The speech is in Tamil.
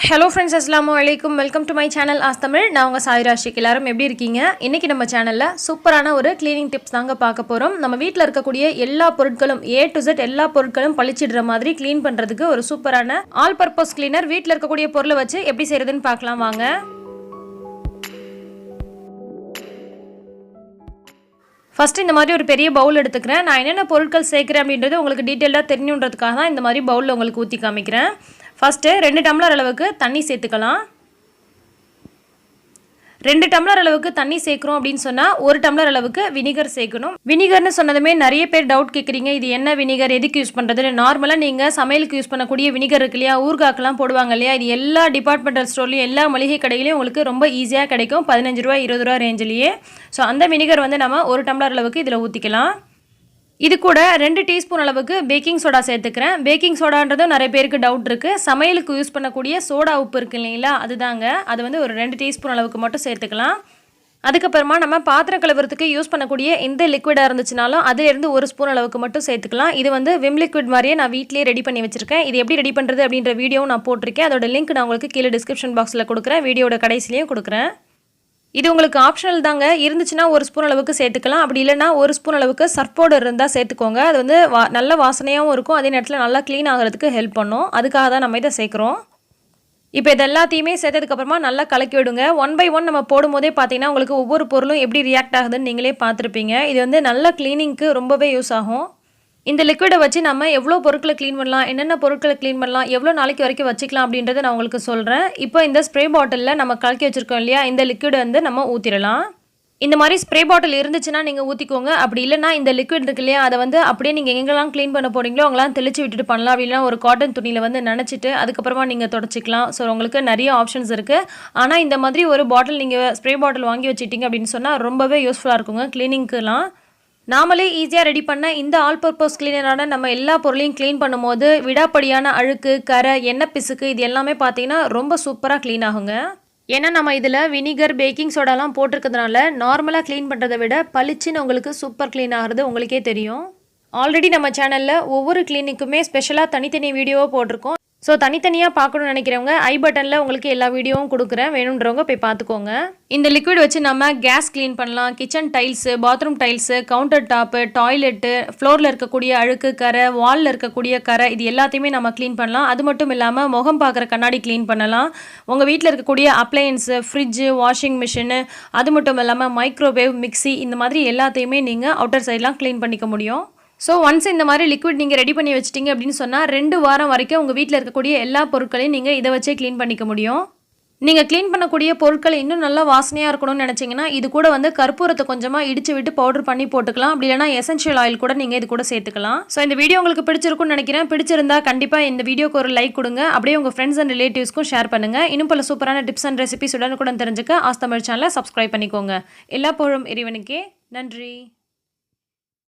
Hello friends, assalamu alaikum. Welcome to my channel Astamil. நான் உங்க சாய் ராஷிக். எல்லாரும் எப்படி இருக்கீங்க? இன்னைக்கு நம்ம சேனல்ல சூப்பரான ஒரு க்ளீனிங் டிப்ஸ் தாங்க பார்க்க போறோம். நம்ம வீட்ல இருக்கக்கூடிய எல்லா பொருட்களும் A to Z எல்லா பொருட்களும் பளிச்சிடுற மாதிரி க்ளீன் பண்றதுக்கு ஒரு சூப்பரான ஆல் பர்பஸ் கிளீனர் வீட்ல இருக்கக்கூடிய பொருளை வச்சு எப்படி செய்யறதுன்னு பார்க்கலாம் வாங்க. ஃபர்ஸ்ட் இந்த மாதிரி ஒரு பெரிய பவுல் எடுத்துக்கிறேன். நான் என்னென்ன பொருட்கள் சேர்க்கிறேன் அப்படின்றது உங்களுக்கு டீடைலா தெரியணும்ன்றதுக்காக தான் இந்த மாதிரி பவுல்ல உங்களுக்கு ஊத்தி காமிக்கிறேன். ஃபர்ஸ்ட் 2 டம்ளர் அளவுக்கு தண்ணி சேர்த்துக்கலாம். 2 டம்ளர் அளவுக்கு தண்ணி சேர்க்கிறோம் அப்படின்னு சொன்னா 1 டம்ளர் அளவுக்கு வினிகர் சேர்க்கணும். வினிகர்னு சொன்னதுமே நிறைய பேர் டவுட் கேக்குறீங்க. இது என்ன வினிகர், எதுக்கு யூஸ் பண்றதுன்னு. நார்மலா நீங்க சமையலுக்கு யூஸ் பண்ணக்கூடிய வினிகர் இருக்கு இல்லையா, ஊர்காக்கெல்லாம் போடுவாங்க இல்லையா, இது எல்லா டிபார்ட்மெண்டல் ஸ்டோர்லயும் எல்லா மளிகை கடையிலயும் உங்களுக்கு ரொம்ப ஈஸியா கிடைக்கும். 15 ரூபாய் 20 ரூபாய் ரேஞ்சிலேயே. ஸோ அந்த வினிகர் வந்து நம்ம 1 டம்ளர் அளவுக்கு இதில் ஊற்றிக்கலாம். இது கூட 2 டீஸ்பூன் அளவுக்கு பேக்கிங் சோடா சேர்த்துக்கிறேன். பேக்கிங் சோடான்றதும் நிறைய பேருக்கு டவுட் இருக்குது. சமையலுக்கு யூஸ் பண்ணக்கூடிய சோடா உப்பு இருக்குது இல்லைங்களா, அதுதாங்க. அது வந்து ஒரு 2 டீஸ்பூன் அளவுக்கு மட்டும் சேர்த்துக்கலாம். அதுக்கப்புறமா நம்ம பாத்திரம் கழுவுறதுக்கு யூஸ் பண்ணக்கூடிய எந்த லிக்விடாக இருந்துச்சுனாலும் அதிலிருந்து 1 ஸ்பூன் அளவுக்கு மட்டும் சேர்த்துக்கலாம். இது வந்து விம் லிக்விட் மாதிரியே நான் வீட்டிலேயே ரெடி பண்ணி வச்சுருக்கேன். இது எப்படி ரெடி பண்ணுறது அப்படின்ற வீடியோவும் நான் போட்டிருக்கேன். அதோட லிங்க் நான் உங்களுக்கு கீழே டிஸ்கிரிப்ஷன் பாக்ஸில் கொடுக்குறேன், வீடியோட கடைசிலையும் கொடுக்குறேன். இது உங்களுக்கு ஆப்ஷனல் தாங்க. இருந்துச்சுன்னா 1 ஸ்பூன் அளவுக்கு சேர்த்துக்கலாம். அப்படி இல்லைனா 1 ஸ்பூன் அளவுக்கு சர்ஃப் பவுடர் இருந்தால் சேர்த்துக்கோங்க. அது வந்து நல்ல வாசனையாகவும் இருக்கும், அதே நேரத்தில் நல்லா க்ளீன் ஆகிறதுக்கு ஹெல்ப் பண்ணும். அதுக்காக தான் நம்ம இதை சேர்க்குறோம். இப்போ இது எல்லாத்தையுமே சேர்த்ததுக்கப்புறமா நல்லா கலக்கி விடுங்க. 1 by 1 நம்ம போடும்போதே பார்த்தீங்கன்னா உங்களுக்கு ஒவ்வொரு பொருளும் எப்படி ரியாக்ட் ஆகுதுன்னு நீங்களே பார்த்துருப்பீங்க. இது வந்து நல்ல க்ளீனிங்க்கு ரொம்பவே யூஸ் ஆகும். இந்த லிக்விடை வச்சு நம்ம எவ்வளோ பொருட்களை க்ளீன் பண்ணலாம், என்னென்ன பொருட்களை க்ளீன் பண்ணலாம், எவ்வளோ நாளைக்கு வரைக்கும் வச்சுக்கலாம் அப்படின்றத நான் உங்களுக்கு சொல்கிறேன். இப்போ இந்த ஸ்ப்ரே பாட்டிலில் நம்ம கலக்கி வச்சுருக்கோம் இல்லையா, இந்த லிக்விடை வந்து நம்ம ஊற்றிடலாம். இந்த மாதிரி ஸ்ப்ரே பாட்டில் இருந்துச்சுன்னா நீங்கள் ஊற்றிக்கோங்க. அப்படி இல்லைனா இந்த லிக்விட் இருக்கு இல்லையா, அதை வந்து அப்படியே நீங்கள் எங்கெல்லாம் க்ளீன் பண்ண போகிறீங்களோ அவங்களாம் தெளிச்சு விட்டுட்டு பண்ணலாம். அப்படின்னா ஒரு காட்டன் துணியில் வந்து நினச்சிட்டு அதுக்கப்புறமா நீங்கள் தொடச்சிக்கலாம். ஸோ உங்களுக்கு நிறைய ஆப்ஷன்ஸ் இருக்குது. ஆனால் இந்த மாதிரி ஒரு பாட்டில் நீங்கள் ஸ்ப்ரே பாட்டில் வாங்கி வச்சுட்டிங்க அப்படின்னு சொன்னால் ரொம்பவே யூஸ்ஃபுல்லாக இருக்குங்க க்ளீனிங்க்குலாம். நாமளே ஈஸியாக ரெடி பண்ண இந்த ஆல் பர்பஸ் கிளீனரான நம்ம எல்லா பொருளையும் க்ளீன் பண்ணும்போது விடாப்படியான அழுக்கு, கரை, எண்ணெய் பிசுக்கு இது எல்லாமே பார்த்தீங்கன்னா ரொம்ப சூப்பராக க்ளீன் ஆகுங்க. ஏன்னா நம்ம இதில் வினிகர், பேக்கிங் சோடாலாம் போட்டிருக்கிறதுனால நார்மலாக க்ளீன் பண்ணுறதை விட பளிச்சுன்னு உங்களுக்கு சூப்பர் க்ளீன் ஆகிறது உங்களுக்கே தெரியும். ஆல்ரெடி நம்ம சேனலில் ஒவ்வொரு கிளீனிக்குமே ஸ்பெஷலாக தனித்தனி வீடியோவாக போட்டிருக்கோம். ஸோ தனித்தனியாக பார்க்கணுன்னு நினைக்கிறவங்க ஐ பட்டனில் உங்களுக்கு எல்லா வீடியோவும் கொடுக்குறேன், வேணுன்றவங்க போய் பார்த்துக்கோங்க. இந்த லிக்விட் வச்சு நம்ம கேஸ் க்ளீன் பண்ணலாம், kitchen tiles, bathroom tiles, counter top, toilet, ஃப்ளோரில் இருக்கக்கூடிய அழுக்கு, கரை, வாலில் இருக்கக்கூடிய கரை, இது எல்லாத்தையுமே நம்ம க்ளீன் பண்ணலாம். அது மட்டும் இல்லாமல் முகம் பார்க்குற கண்ணாடி க்ளீன் பண்ணலாம். உங்கள் வீட்டில் இருக்கக்கூடிய அப்ளையன்ஸு, ஃப்ரிட்ஜு, வாஷிங் மிஷினு, அது மட்டும் இல்லாமல் மைக்ரோவேவ், மிக்சி, இந்த மாதிரி எல்லாத்தையுமே நீங்கள் அவுட்டர் சைட்லாம் க்ளீன் பண்ணிக்க முடியும். ஸோ ஒன்ஸ் இந்த மாதிரி லிக்விட் நீங்கள் ரெடி பண்ணி வச்சிட்டிங்க அப்படின்னு சொன்னால் 2 வாரம் வரைக்கும் உங்கள் வீட்டில் இருக்கக்கூடிய எல்லா பொருட்களையும் நீங்கள் இதை வச்சே க்ளீன் பண்ணிக்க முடியும். நீங்கள் க்ளீன் பண்ணக்கூடிய பொருட்கள் இன்னும் நல்லா வாசனையாக இருக்கணும்னு நினச்சிங்கன்னா இது கூட வந்து கற்பூரத்தை கொஞ்சமாக இடித்து விட்டு பவுடர் பண்ணி போட்டுக்கலாம். அப்படி இல்லைனா எசென்ஷியல் ஆயில் கூட நீங்கள் இது கூட சேர்த்துக்கலாம். ஸோ இந்த வீடியோ உங்களுக்கு பிடிச்சிருக்கும்னு நினைக்கிறேன். பிடிச்சிருந்தா கண்டிப்பாக இந்த வீடியோக்கு ஒரு லைக் கொடுங்க. அப்படியே உங்கள் ஃப்ரெண்ட்ஸ் அண்ட் ரிலேட்டிவ்ஸ்க்கும் ஷேர் பண்ணுங்கள். இன்னும் பல சூப்பரான டிப்ஸ் அண்ட் ரெசிபிஸ் உடனுக்குடன் தெரிஞ்சுக்க ஆஸ்தமிழ் சேனலை சப்ஸ்கிரைப் பண்ணிக்கோங்க. எல்லா புகழும் இறைவனுக்கே. நன்றி.